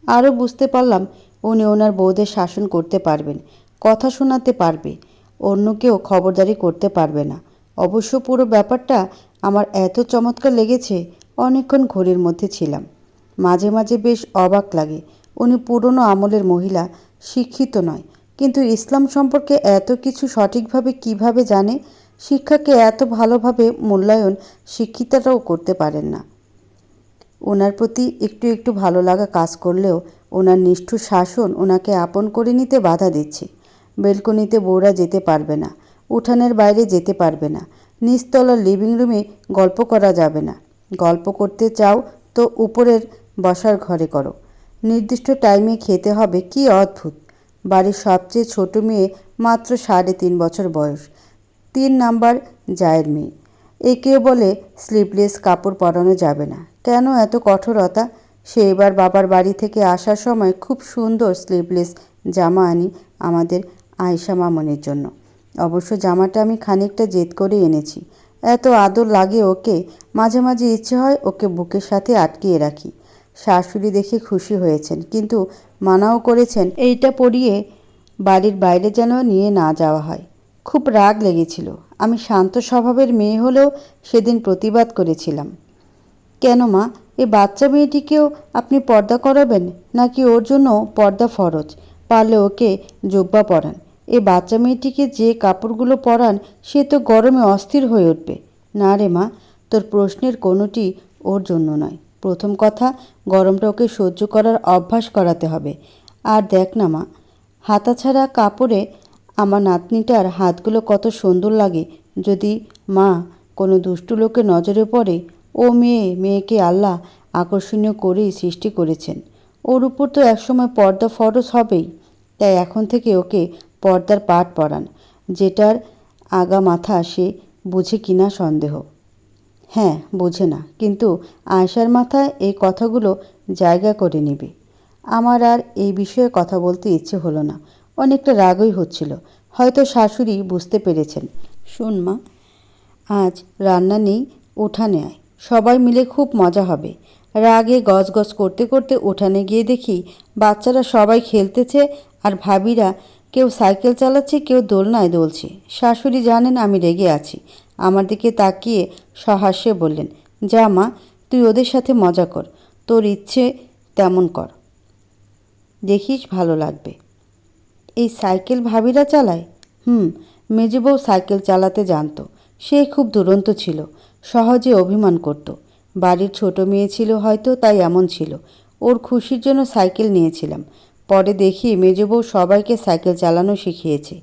আরও বুঝতে পারলাম উনি ওনার বউদের শাসন করতে পারবেন, কথা শোনাতে পারবে, অন্য কেউ খবরদারি করতে পারবে না। অবশ্য পুরো ব্যাপারটা আমার এত চমৎকার লেগেছে, অনেকক্ষণ ঘড়ির মধ্যে ছিলাম। মাঝে মাঝে বেশ অবাক লাগে, উনি পুরনো আমলের মহিলা, শিক্ষিত নয়, কিন্তু ইসলাম সম্পর্কে এত কিছু সঠিকভাবে কিভাবে জানে, শিক্ষাকে এত ভালোভাবে মূল্যায়ন শিক্ষিতারাও করতে পারেন না। ওনার প্রতি একটু একটু ভালো লাগা কাজ করলেও ওনার নিষ্ঠুর শাসন ওনাকে আপন করে নিতে বাধা দিচ্ছে। বেলকনিতে বউরা যেতে পারবে না, উঠানের বাইরে যেতে পারবে না, নিচতলার লিভিং রুমে গল্প করা যাবে না। গল্প করতে চাও তো উপরের বসার ঘরে করো। নির্দিষ্ট টাইমে খেতে হবে, কি অদ্ভুত! বাড়ির সবচেয়ে ছোট মেয়ে, মাত্র 3.5 বছর বয়স, 3 নাম্বার জায়ের মেয়ে। একেও বলে স্লিভলেস কাপড় পরানো যাবে না। কেন এত কঠোরতা? সে এবার বাবার বাড়ি থেকে আসার সময় খুব সুন্দর স্লিভলেস জামা আনি আমাদের আয়েশা মামনির জন্য। অবশ্য জামাটা আমি খানিকটা জেদ করে এনেছি। এত আদর লাগে ওকে, মাঝে মাঝে ইচ্ছে হয় ওকে বুকের সাথে আটকিয়ে রাখি। শাশুড়ি দেখে খুশি হয়েছেন, কিন্তু মানাও করেছেন এইটা পরিয়ে বাড়ির বাইরে যেন নিয়ে না যাওয়া হয়। খুব রাগ লেগেছিল। আমি শান্ত স্বভাবের মেয়ে হলেও সেদিন প্রতিবাদ করেছিলাম। কেন মা, এ বাচ্চা মেয়েটিকেও আপনি পর্দা করাবেন, নাকি ওর জন্য পর্দা ফরজ? পারলে ওকে জুব্বা পরান। এ বাচ্চা মেয়েটিকে যে কাপড়গুলো পরান সে তো গরমে অস্থির হয়ে উঠবে। না রে মা, তোর প্রশ্নের কোনোটি ওর জন্য নয়। প্রথম কথা, গরমটা ওকে সহ্য করার অভ্যাস করাতে হবে। আর দেখ না মা, হাতাছাড়া কাপড়ে আমার নাতনিটার হাতগুলো কত সুন্দর লাগে। যদি মা কোনো দুষ্টু লোকের নজরে পড়ে, ও মেয়েকে আল্লাহ আকর্ষণীয় করেই সৃষ্টি করেছেন। ওর উপর তো একসময় পর্দা ফরজ হবেই। তাই এখন থেকে ওকে পর্দার পাঠ পড়ান। যেটার আগা মাথা সে বুঝে কিনা সন্দেহ। হ্যাঁ, বোঝে না, কিন্তু আয়েশার মাথায় এই কথাগুলো জায়গা করে নেবে। আমার আর এই বিষয়ে কথা বলতে ইচ্ছে হলো না। অনেকটা রাগই হচ্ছিল। হয়তো শাশুড়ি বুঝতে পেরেছেন। শোন মা, আজ রান্না নেই, উঠানে আয়, সবাই মিলে খুব মজা হবে। রাগে গজগজ করতে করতে উঠানে গিয়ে দেখি বাচ্চারা সবাই খেলতেছে, আর ভাবিরা কেউ সাইকেল চালাচ্ছে, কেউ দোলনায় দুলছে। শাশুড়ি জানেন আমি রেগে আছি। আমার দিকে তাকিয়ে সহাস্যে বললেন, যা মা, তুই ওদের সাথে মজা কর, তোর ইচ্ছে তেমন কর, দেখিস ভালো লাগবে। এই সাইকেল ভাবিরা চালায়? মেজো বউ সাইকেল চালাতে জানতো। সে খুব দুরন্ত ছিল, সহজে অভিমান করত। বাড়ির ছোট মেয়ে ছিল হয়তো, তাই এমন ছিল। ওর খুশির জন্য সাইকেল নিয়েছিলাম। পরে দেখি মেজো বউ সবাইকে সাইকেল চালানো শিখিয়েছে।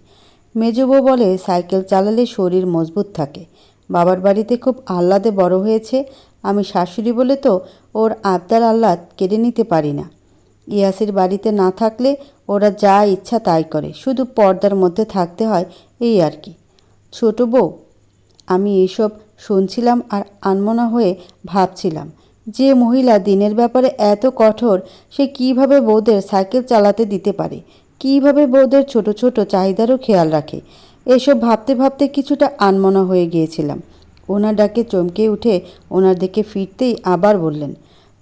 মেজো বউ বলে সাইকেল চালালে শরীর মজবুত থাকে। বাবার বাড়িতে খুব আহ্লাদে বড় হয়েছে। আমি শাশুড়ি বলে তো ওর আবদার আহ্লাদ কেড়ে নিতে পারি না। ইয়াসির বাড়িতে না থাকলে ওরা যা ইচ্ছা তাই করে, শুধু পর্দার মধ্যে থাকতে হয়, এই আর কি। ছোট বউ, আমি এইসব শুনছিলাম আর আনমনা হয়ে ভাবছিলাম, যে মহিলা দিনের ব্যাপারে এত কঠোর, সে কিভাবে বউদের সাইকেল চালাতে দিতে পারে, কিভাবে বউদের ছোট ছোট চাহিদারও খেয়াল রাখে। এসব ভাবতে ভাবতে কিছুটা আনমনা হয়ে গিয়েছিলাম। ওনার ডাকে চমকে উঠে ওনার দিকে ফিরতেই আবার বললেন,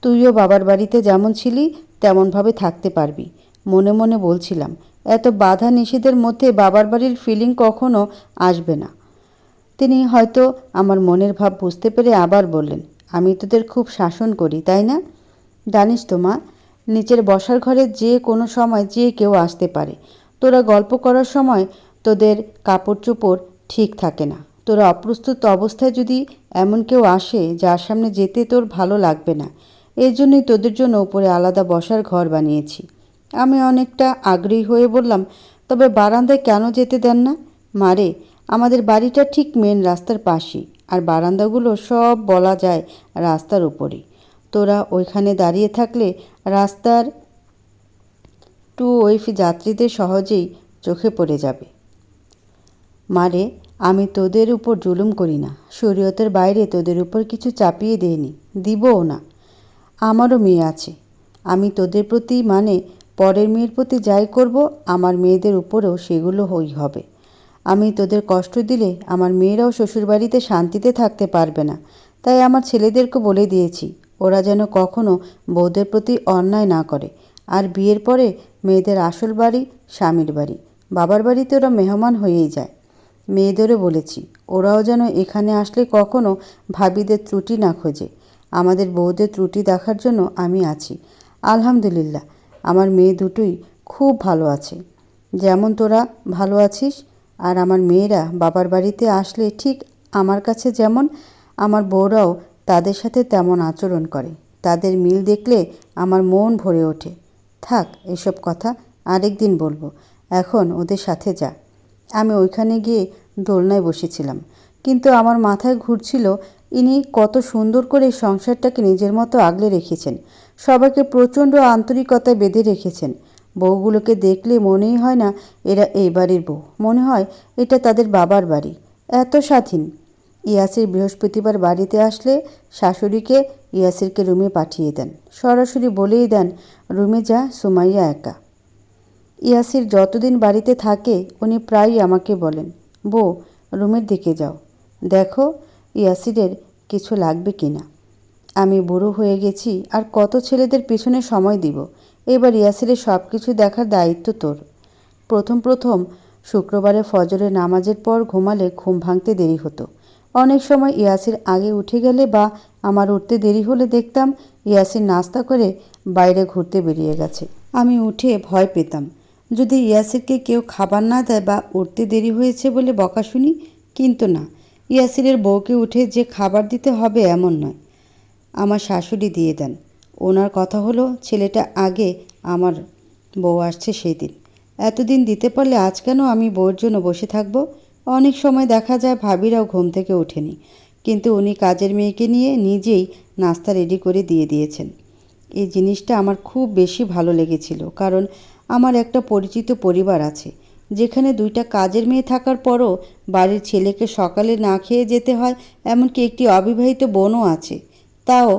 তুইও বাবার বাড়িতে যেমন ছিলি তেমনভাবে থাকতে পারবি। মনে মনে বলছিলাম, এত বাধা নিষেধের মধ্যে বাবার বাড়ির ফিলিং কখনো আসবে না। তিনি হয়তো আমার মনের ভাব বুঝতে পেরে আবার বললেন, আমি তোদের খুব শাসন করি, তাই না? জানিস তো মা, নিচের বসার ঘরে যে কোনো সময় যে কেউ আসতে পারে। তোরা গল্প করার সময় তোদের কাপড় চোপড় ঠিক থাকে না। তোরা অপ্রস্তুত অবস্থায় যদি এমন কেউ আসে যার সামনে যেতে তোর ভালো লাগবে না, এই জন্যই তোদের জন্য উপরে আলাদা বসার ঘর বানিয়েছি। আমি অনেকটা আগ্রহী হয়ে বললাম, তবে বারান্দায় কেন যেতে দেন না? মারে, আমাদের বাড়িটা ঠিক মেন রাস্তার পাশেই, আর বারান্দাগুলো সব বলা যায় রাস্তার উপরেই। তোরা ওইখানে দাঁড়িয়ে থাকলে রাস্তার ওয়েফ যাত্রীদের সহজেই চোখে পড়ে যাবে। মারে, আমি তোদের উপর জুলুম করি না। শরীয়তের বাইরে তোদের উপর কিছু চাপিয়ে দেইনি, দিবও না। আমারও মেয়ে আছে। আমি তোদের প্রতি, মানে পরের মেয়ের প্রতি যাই করব, আমার মেয়েদের উপরেও সেগুলো হবে। আমি তোদের কষ্ট দিলে আমার মেয়েরাও শ্বশুরবাড়িতে শান্তিতে থাকতে পারবে না। তাই আমার ছেলেদেরকে বলে দিয়েছি, ওরা যেন কখনো বউদের প্রতি অন্যায় না করে। আর বিয়ের পরে মেয়েদের আসল বাড়ি স্বামীর বাড়ি, বাবার বাড়িতে ওরা মেহমান হয়েই যায়। মেয়েদেরও বলেছি, ওরাও যেন এখানে আসলে কখনো ভাবিদের ত্রুটি না খোঁজে। আমাদের বউদের ত্রুটি দেখার জন্য আমি আছি। আলহামদুলিল্লাহ, আমার মেয়ে দুটোই খুব ভালো আছে। যেমন তোরা ভালো আছিস, আর আমার মেয়েরা বাবার বাড়িতে আসলে ঠিক আমার কাছে যেমন, আমার বউরাও তাদের সাথে তেমন আচরণ করে। তাদের মিল দেখলে আমার মন ভরে ওঠে। থাক, এসব কথা আরেক দিন বলবো, এখন ওদের সাথে যা। আমি ওইখানে গিয়ে দোলনায় বসেছিলাম, কিন্তু আমার মাথায় ঘুরছিল ইনি কত সুন্দর করে সংসারটাকে নিজের মতো আগলে রেখেছেন, সবাইকে প্রচণ্ড আন্তরিকতায় বেঁধে রেখেছেন। বউগুলোকে দেখলে মনেই হয় না এরা এই বাড়ির বউ, মনে হয় এটা তাদের বাবার বাড়ি। এত স্বাধীন। ইয়াসির বৃহস্পতিবার বাড়িতে আসলে শাশুড়িকে ইয়াসিরকে রুমে পাঠিয়ে দেন, সরাসরি বলেই দেন রুমে যা, সুমাইয়া একা। ইয়াসির যতদিন বাড়িতে থাকে উনি প্রায়ই আমাকে বলেন, বউ রুমের দিকে যাও, দেখো ইয়াসিরের কিছু লাগবে কিনা। আমি বুড়ো হয়ে গেছি, আর কত ছেলেদের পিছনে সময় দিব। এবার ইয়াসিরের সব কিছু দেখার দায়িত্ব তোর। প্রথম প্রথম শুক্রবারে ফজরের নামাজের পর ঘুমালে ঘুম ভাঙতে দেরি হতো। অনেক সময় ইয়াসির আগে উঠে গেলে বা আমার উঠতে দেরি হলে দেখতাম ইয়াসির নাস্তা করে বাইরে ঘুরতে বেরিয়ে গেছে। আমি উঠে ভয় পেতাম, যদি ইয়াসিরকে কেউ খাবার না দেয় বা উঠতে দেরি হয়েছে বলে বকা শুনি। কিন্তু না, ইয়াসিরের বউকে উঠে যে খাবার দিতে হবে এমন নয়, আমার শাশুড়ি দিয়ে দেন। ওনার কথা হলো ছেলেটা আগে, আমার বউ আসছে সেই দিন। এতদিন দিতে পারলে আজ কেন আমি বউয়ের জন্য বসে থাকব। অনেক সময় দেখা যায় ভাবিরাও ঘুম থেকে ওঠেনি, কিন্তু উনি কাজের মেয়েকে নিয়ে নিজেই নাস্তা রেডি করে দিয়ে দিয়েছেন। এই জিনিসটা আমার খুব বেশি ভালো লেগেছিল, কারণ আমার একটা পরিচিত পরিবার আছে যেখানে দুইটা কাজের মেয়ে থাকার পরও বাড়ির ছেলেকে সকালে না খেয়ে যেতে হয়, এমনকি একটি অবিবাহিত বোনও আছে, তাও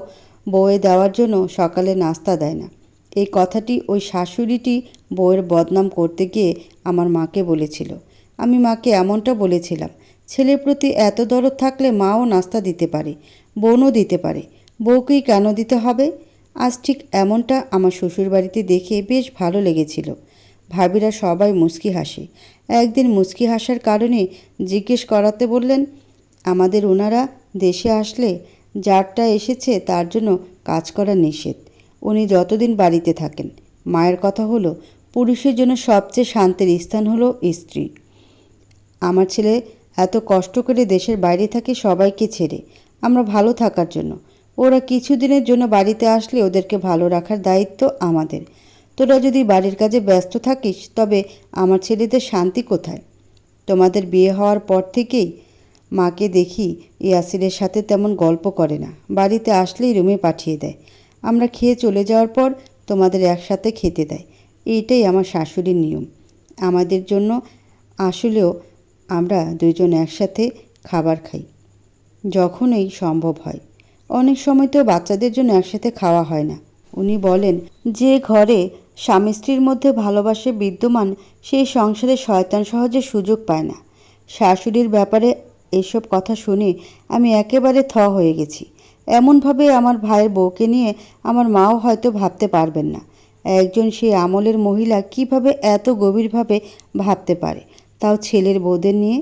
বউয়ে দেওয়ার জন্য সকালে নাস্তা দেয় না। এই কথাটি ওই শাশুড়িটি বউয়ের বদনাম করতে গিয়ে আমার মাকে বলেছিল। আমি মাকে এমনটা বলেছিলাম, ছেলের প্রতি এত দরদ থাকলে মাও নাস্তা দিতে পারে, বোনও দিতে পারে, বউকেই কেন দিতে হবে। আজ ঠিক এমনটা আমার শ্বশুরবাড়িতে দেখে বেশ ভালো লেগেছিল। ভাবিরা সবাই মুচকি হাসে। একদিন মুচকি হাসার কারণে জিজ্ঞেস করাতে বললেন, আমাদের ওনারা দেশে আসলে যারটা এসেছে তার জন্য কাজ করা নিষেধ, উনি যতদিন বাড়িতে থাকেন। মায়ের কথা হলো, পুরুষের জন্য সবচেয়ে শান্তির স্থান হলো স্ত্রী। আমার ছেলে এত কষ্ট করে দেশের বাইরে থাকে সবাইকে ছেড়ে, আমরা ভালো থাকার জন্য। ওরা কিছুদিনের জন্য বাড়িতে আসলে ওদেরকে ভালো রাখার দায়িত্ব আমাদের। তোরা যদি বাড়ির কাজে ব্যস্ত থাকিস তবে আমার ছেলেদের শান্তি কোথায়। তোমাদের বিয়ে হওয়ার পর থেকেই মাকে দেখি ইয়াসিরের সাথে তেমন গল্প করে না, বাড়িতে আসলেই রুমে পাঠিয়ে দেয়। আমরা খেয়ে চলে যাওয়ার পর তোমাদের একসাথে খেতে দেয়। এইটাই আমার শাশুড়ির নিয়ম আমাদের জন্য। আসলেও আমরা দুইজন একসাথে খাবার খাই যখনই সম্ভব হয়। অনেক সময় তো বাচ্চাদের জন্য একসাথে খাওয়া হয় না। উনি বলেন, যে ঘরে স্বামী স্ত্রীর মধ্যে ভালোবাসা বিদ্যমান সেই সংসারে শয়তান সহজে সুযোগ পায় না। শাশুড়ির ব্যাপারে এসব কথা শুনে আমি একেবারে থ হয়ে গেছি। এমনভাবে আমার ভাইয়ের বউকে নিয়ে আমার মাও হয়তো ভাবতে পারবেন না। একজন সেই আমলের মহিলা কিভাবে এত গভীরভাবে ভাবতে পারে, তাও ছেলের বউদের নিয়ে।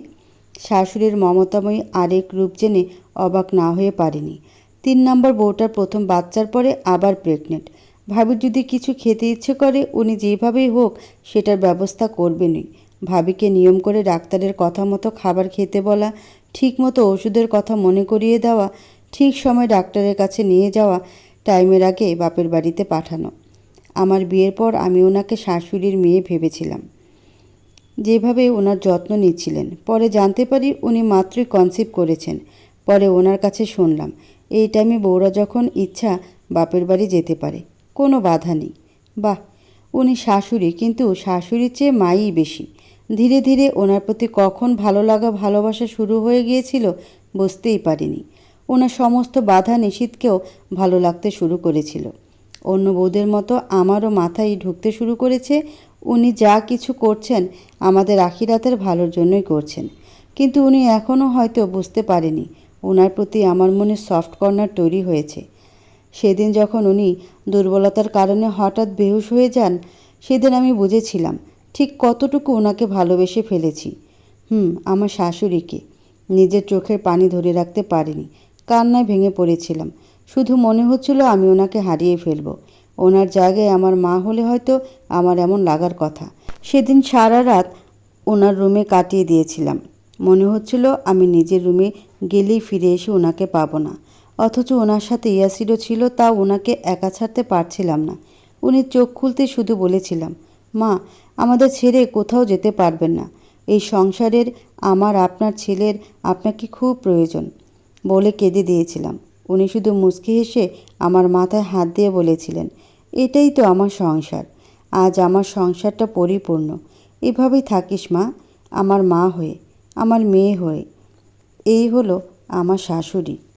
শাশুড়ির মমতাময়ী আরেক রূপ জেনে অবাক না হয়ে পারিনি। 3 নম্বর বউটার প্রথম বাচ্চার পরে আবার প্রেগনেন্ট। ভাবির যদি কিছু খেতে ইচ্ছে করে উনি যেভাবেই হোক সেটার ব্যবস্থা করবেনই। ভাবিকে নিয়ম করে ডাক্তারের কথা মতো খাবার খেতে বলা, ঠিক মতো ওষুধের কথা মনে করিয়ে দেওয়া, ঠিক সময় ডাক্তারের কাছে নিয়ে যাওয়া, টাইমের আগে বাপের বাড়িতে পাঠানো। আমার বিয়ের পর আমি ওনাকে শাশুড়ির মেয়ে ভেবেছিলাম, যেভাবে ওনার যত্ন নিচ্ছিলেন। পরে জানতে পারি উনি মাত্রই কনসিভ করেছেন। পরে ওনার কাছে শুনলাম এই টাইমে বউরা যখন ইচ্ছা বাপের বাড়ি যেতে পারে, কোনো বাধা নেই। বাহ, উনি শাশুড়ি, কিন্তু শাশুড়ির চেয়ে মাই বেশি। ধীরে ধীরে ওনার প্রতি কখন ভালো লাগা ভালোবাসা শুরু হয়ে গিয়েছিল বুঝতেই পারিনি। ওনার সমস্ত বাধা নিষেধকেও ভালো লাগতে শুরু করেছিল। অন্য বউদের মতো আমারও মাথায় ঢুকতে শুরু করেছে উনি যা কিছু করছেন আমাদের আখিরাতের ভালোর জন্যই করছেন। কিন্তু উনি এখনও হয়তো বুঝতে পারেনি ওনার প্রতি আমার মনে সফট কর্নার তৈরি হয়েছে। সেদিন যখন উনি দুর্বলতার কারণে হঠাৎ বেহুশ হয়ে যান, সেদিন আমি বুঝেছিলাম ঠিক কতটুকু ওনাকে ভালোবেসে ফেলেছি। আমার শাশুড়িকে। নিজের চোখের পানি ধরে রাখতে পারিনি, কান্নায় ভেঙে পড়েছিলাম। শুধু মনে হচ্ছিল আমি ওনাকে হারিয়ে ফেলব। ওনার জায়গায় আমার মা হলে হয়তো আমার এমন লাগার কথা। সেদিন সারা রাত ওনার রুমে কাটিয়ে দিয়েছিলাম। মনে হচ্ছিল আমি নিজের রুমে গেলেই ফিরে এসে ওনাকে পাবো না। অথচ ওনার সাথে ইয়াসিরও ছিল, তাও ওনাকে একা ছাড়তে পারছিলাম না। উনি চোখ খুলতে শুধু বলেছিলাম, মা, আমাদের ছেড়ে কোথাও যেতে পারবেন না। এই সংসারের আমার আপনার ছেলের আপনাকে খুব প্রয়োজন বলে কেঁদে দিয়েছিলাম। উনি শুধু মুচকি হেসে আমার মাথায় হাত দিয়ে বলেছিলেন, এটাই তো আমার সংসার। আজ আমার সংসারটা পরিপূর্ণ। এভাবেই থাকিস মা, আমার মা হয়ে, আমার মেয়ে হয়ে। এই হলো আমার শাশুড়ি।